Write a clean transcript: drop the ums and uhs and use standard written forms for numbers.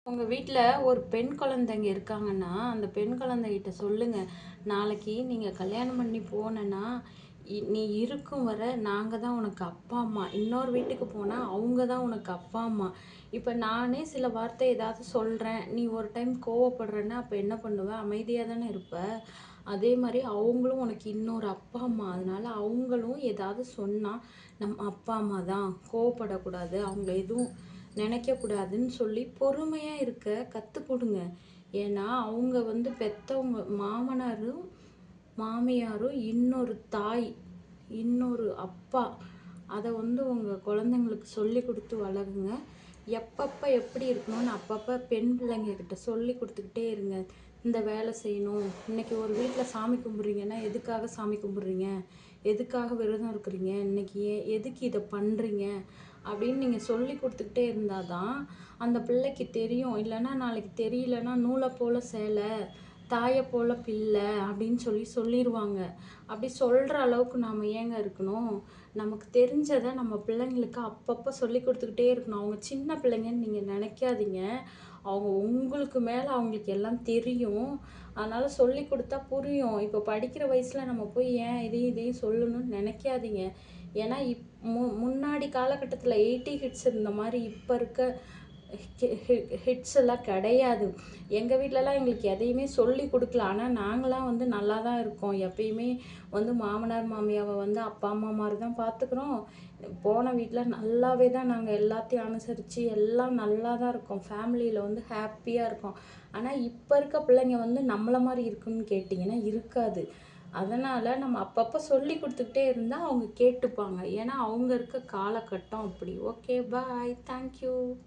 உங்க வீட்ல ஒரு பெண் குழந்தைங்க இருக்காங்கன்னா, அந்த பெண் குழந்தைகிட்ட சொல்லுங்க. நாளைக்கு நீங்க கல்யாணம் பண்ணி போனன்னா, நீ இருக்கும் வர நாங்க தான் உனக்கு அப்பா, அம்மா. இன்னொரு வீட்டுக்கு போனா அவங்க தான் உனக்கு அப்பா, அம்மா. இப்ப நானே சில வார்த்தை ஏதாவது சொல்றேன். நீ ஒரு டைம் கோவப்படுறன்னா, அப்ப என்ன பண்ணுவ? அமைதியா தானே இருப்ப. அதே மாரி அவங்களும் உனக்கு இன்னொரு அப்பா, அம்மா. அதனால அவங்களும் ஏதாவது சொன்னா, நம்ம அப்பா, அம்மா தான். கோவப்படக்கூடாது. அவங்கள எதுவும் நினைக்கக்கூடாதுன்னு சொல்லி பொறுமையா இருக்க கத்து கொடுங்க. ஏன்னா, அவங்க வந்து பெத்தவங்க மாமனாரும், மாமியாரும், இன்னொரு தாய், இன்னொரு அப்பா. அத வந்து உங்க குழந்தைங்களுக்கு சொல்லிக் குடுத்து வளருங்க. எப்பப்ப எப்படி இருக்கணும்னு அப்பப்ப பெண் பிள்ளைங்க கிட்ட சொல்லிக் குடுத்துக்கிட்டே இருங்க. இந்த வேலை செய்யணும். இன்னைக்கு ஒரு வீட்ல சாமி கும்பிடுறீங்கன்னா, எதுக்காக சாமி கும்பிடுறீங்க? எதுக்காக விரதம் இருக்கிறீங்க? இன்னைக்கு எதுக்கு இத பண்றீங்க? அப்படின்னு நீங்க சொல்லிக் குடுத்துக்கிட்டே இருந்தா தான், அந்த பிள்ளைக்கு தெரியும். இல்லன்னா நாளைக்கு தெரியலன்னா, "நூல போல சேலை, தாய போல பிள்ளை" அப்படின்னு சொல்லிருவாங்க. அப்படி சொல்ற அளவுக்கு நாம ஏங்க இருக்கணும்? நமக்கு தெரிஞ்சத நம்ம பிள்ளைங்களுக்கு அப்பப்ப சொல்லிக் குடுத்துக்கிட்டே இருக்கணும். அவங்க சின்ன பிள்ளைங்கன்னு நீங்க நெனைக்காதீங்க. அவங்க உங்களுக்கு மேல அவங்களுக்கு எல்லாம் தெரியும். அதனால சொல்லிக் குடுத்தா புரியும். இப்ப படிக்கிற வயசுல நம்ம போய் ஏன் இதையும் இதையும் சொல்லணும்னு நெனைக்காதீங்க. ஏன்னா, முன்னாடி காலகட்டத்துல 80 ஹிட்ஸ் இருந்த மாரி இப்ப இருக்க ஹிட்ஸ் எல்லாம் கிடையாது. எங்க வீட்லலாம் எங்களுக்கு எதையுமே சொல்லிக் குடுக்கல. ஆனா நாங்கலாம் வந்து நல்லா தான் இருக்கோம். எப்பயுமே வந்து மாமனார், மாமியாவ வந்து அப்பா, அம்மா மாரி தான் பார்த்துக்கிறோம். போன வீட்ல நல்லாவே தான் நாங்க எல்லாத்தையும் அனுசரிச்சு எல்லாம் நல்லா தான் இருக்கோம். ஃபேமிலியில வந்து ஹேப்பியா இருக்கோம். ஆனா இப்ப இருக்க பிள்ளைங்க வந்து நம்மள மாரி இருக்குன்னு கேட்டீங்கன்னா இருக்காது. அதனால நம்ம அப்பப்ப சொல்லிக் குடுத்துக்கிட்டே இருந்தா அவங்க கேட்டுப்பாங்க. ஏன்னா அவங்க இருக்க காலகட்டம் அப்படி. Okay, bye. Thank you.